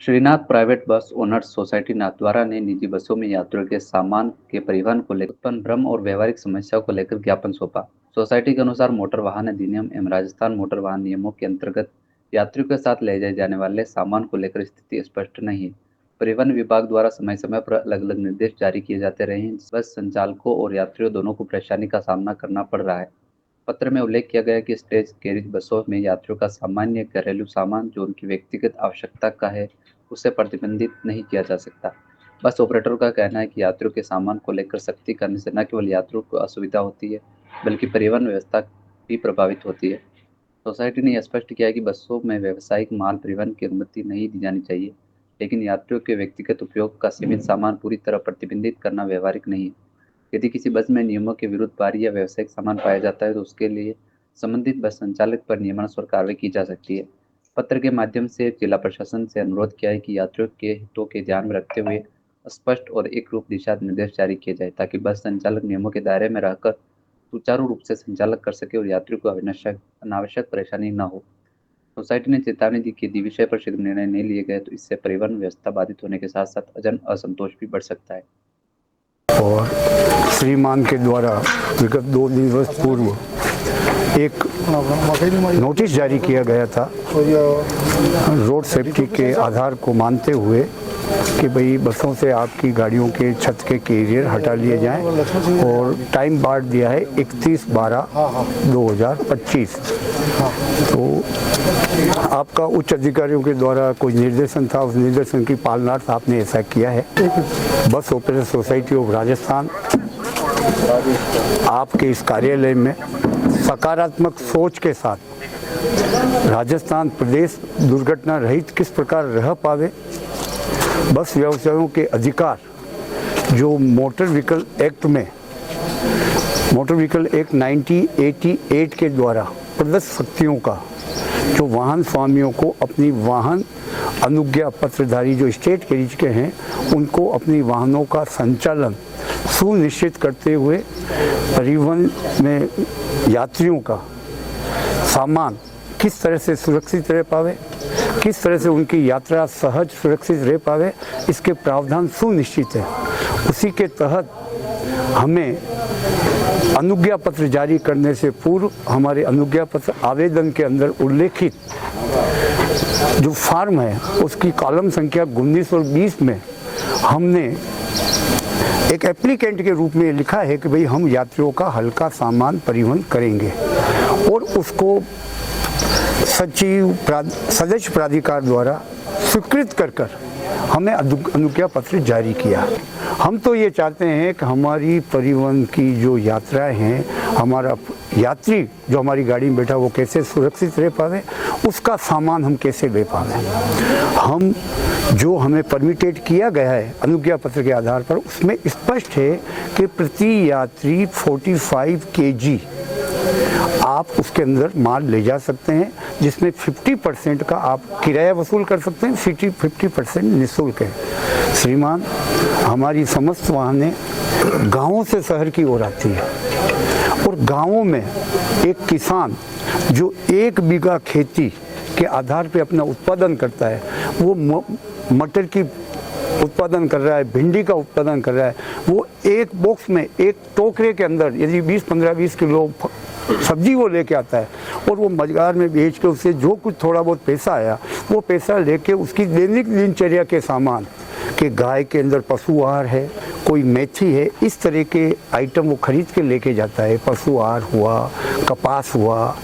Srinath private bus owners society Nathdwara ने निजी बसों में यात्रियों के सामान के परिवहन को लेकर उत्पन्न भ्रम और व्यवहारिक समस्याओं को लेकर ज्ञापन सौंपा। सोसाइटी के अनुसार मोटर वाहन अधिनियम एवं राजस्थान मोटर वाहन नियमों के अंतर्गत यात्रियों के साथ ले जाए जाने वाले सामान को लेकर स्थिति स्पष्ट नहीं है। परिवहन विभाग द्वारा समय समय पर अलग अलग निर्देश जारी किए जाते रहे हैं, बस संचालकों और यात्रियों दोनों को परेशानी का सामना करना पड़ रहा है। पत्र में उल्लेख किया गया है कि स्टेज कैरिज बसों में यात्रियों का सामान्य घरेलू सामान जो उनकी व्यक्तिगत आवश्यकता का है, उसे प्रतिबंधित नहीं किया जा सकता। बस ऑपरेटरों का कहना है कि यात्रियों के सामान को लेकर सख्ती करने से न केवल यात्रियों को असुविधा होती है, बल्कि परिवहन व्यवस्था भी प्रभावित होती है। सोसाइटी ने यह स्पष्ट किया है कि बसों में व्यावसायिक माल परिवहन की अनुमति नहीं दी जानी चाहिए, लेकिन यात्रियों के व्यक्तिगत उपयोग का सीमित सामान पूरी तरह प्रतिबंधित करना व्यवहारिक नहीं है। यदि किसी बस में नियमों के विरुद्ध भारी या व्यावसायिक सामान पाया जाता है तो उसके लिए संबंधित बस संचालक पर नियमानुसार कार्रवाई की जा सकती है। पत्र के माध्यम से जिला प्रशासन से अनुरोध किया है कि यात्रियों के हितों के ध्यान में रखते हुए स्पष्ट और एक रूप दिशा निर्देश जारी किए जाए ताकि बस संचालक नियमों के दायरे में रहकर सुचारू रूप से संचालक कर सके और यात्रियों को अनावश्यक परेशानी न हो। सोसाइटी ने चेतावनी दी कि यदि विषय पर शीघ्र निर्णय नहीं लिए गए तो इससे परिवहन व्यवस्था बाधित होने के साथ साथ जन असंतोष भी बढ़ सकता है। और श्रीमान के द्वारा विगत 2 दिन पूर्व एक नोटिस जारी किया गया था रोड सेफ्टी के आधार को मानते हुए कि भाई बसों से आपकी गाड़ियों के छत के कैरियर हटा लिए जाएं और टाइम बांट दिया है 31/12/2025। तो आपका उच्च अधिकारियों के द्वारा कोई निर्देशन था, उस निर्देशन की पालनार्थ आपने ऐसा किया है। Bus operator society of Rajasthan आपके इस कार्यालय में सकारात्मक सोच के साथ राजस्थान प्रदेश दुर्घटना रहित किस प्रकार रह पावे, बस व्यवसायों के अधिकार जो मोटर व्हीकल एक्ट 1988 के द्वारा प्रदत्त शक्तियों का जो वाहन स्वामियों को अपनी वाहन अनुज्ञा पत्रधारी जो स्टेट कैरिज के हैं उनको अपनी वाहनों का संचालन सुनिश्चित करते हुए परिवहन में यात्रियों का सामान किस तरह से सुरक्षित रह पावे, किस तरह से उनकी यात्रा सहज सुरक्षित रह पावे, इसके प्रावधान सुनिश्चित है। उसी के तहत हमें अनुज्ञा पत्र जारी करने से पूर्व हमारे अनुज्ञा पत्र आवेदन के अंदर उल्लेखित जो फॉर्म है उसकी कॉलम संख्या 19 और 20 में हमने एक एप्लीकेंट के रूप में लिखा है कि भाई हम यात्रियों का हल्का सामान परिवहन करेंगे और उसको सचिव सदस्य प्राधिकार द्वारा स्वीकृत कर हमें अनुज्ञा पत्र जारी किया। हम तो ये चाहते हैं कि हमारी परिवहन की जो यात्राएं हैं, हमारा यात्री जो हमारी गाड़ी में बैठा वो कैसे सुरक्षित रह पावे, उसका सामान हम कैसे ले पावे। हम जो हमें परमिटेड किया गया है अनुज्ञा पत्र के आधार पर उसमें स्पष्ट है कि प्रति यात्री 45 kg आप उसके अंदर माल ले जा सकते हैं, जिसमें 50% का आप किराया वसूल कर सकते हैं, 50% निःशुल्क है। श्रीमान, हमारी समस्त वाहनें गांवों से शहर की ओर आती है और गांवों में एक किसान जो 1 बीघा खेती के आधार पे अपना उत्पादन करता है, वो मटर की उत्पादन कर रहा है, भिंडी का उत्पादन कर रहा है, वो एक बॉक्स में एक टोकरे के अंदर यदि 15-20 किलो सब्जी वो लेके आता है और वो बाजार में बेच के उससे जो कुछ थोड़ा बहुत पैसा आया वो पैसा लेके उसकी दैनिक दिनचर्या के सामान कि गाय के अंदर पशु आहार है, कोई मेथी है, इस तरह के आइटम वो खरीद के लेके जाता है। पशु आहार हुआ, कपास हुआ,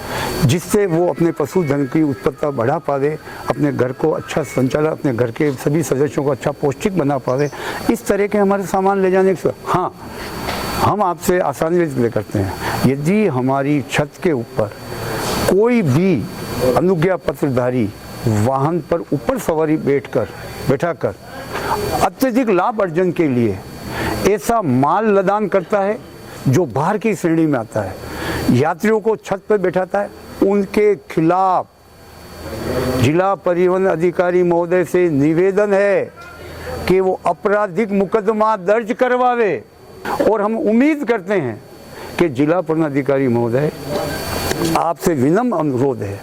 जिससे वो अपने पशुधन की उत्पत्ति बढ़ा पावे, अपने घर को अच्छा संचालन, अपने घर के सभी सदस्यों को अच्छा पौष्टिक बना पावे। इस तरह के हमारे सामान ले जाने के हाँ, हम आपसे आसानी इसलिए करते हैं, यदि हमारी छत के ऊपर कोई भी अनुज्ञा पत्रधारी वाहन पर ऊपर सवारी बैठाकर अत्यधिक लाभ अर्जन के लिए ऐसा माल लदान करता है जो बाहर की श्रेणी में आता है, यात्रियों को छत पर बैठाता है, उनके खिलाफ जिला परिवहन अधिकारी महोदय से निवेदन है कि वो आपराधिक मुकदमा दर्ज करवावे। और हम उम्मीद करते हैं कि जिला परिवहन अधिकारी महोदय, आपसे विनम्र अनुरोध है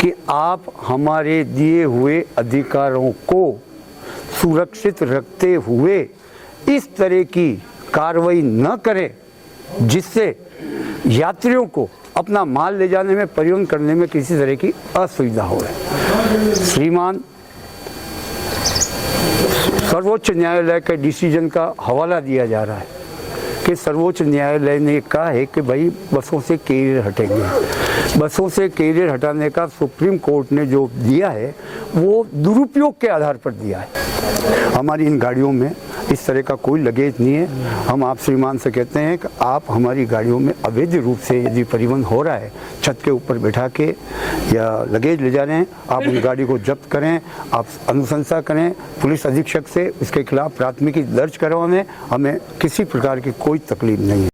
कि आप हमारे दिए हुए अधिकारों को सुरक्षित रखते हुए इस तरह की कार्रवाई न करें जिससे यात्रियों को अपना माल ले जाने में, परिवहन करने में किसी तरह की असुविधा हो। श्रीमान सर्वोच्च न्यायालय के डिसीजन का हवाला दिया जा रहा है कि सर्वोच्च न्यायालय ने कहा है कि भाई बसों से कैरियर हटेंगे। बसों से कैरियर हटाने का सुप्रीम कोर्ट ने जो दिया है वो दुरुपयोग के आधार पर दिया है। हमारी इन गाड़ियों में इस तरह का कोई लगेज नहीं है। हम आप श्रीमान से कहते हैं कि आप हमारी गाड़ियों में अवैध रूप से यदि परिवहन हो रहा है, छत के ऊपर बैठा के या लगेज ले जा रहे हैं, आप उन गाड़ी को जब्त करें, आप अनुशंसा करें पुलिस अधीक्षक से, इसके खिलाफ प्राथमिकी दर्ज करवाएं। हमें किसी प्रकार की कोई तकलीफ नहीं है।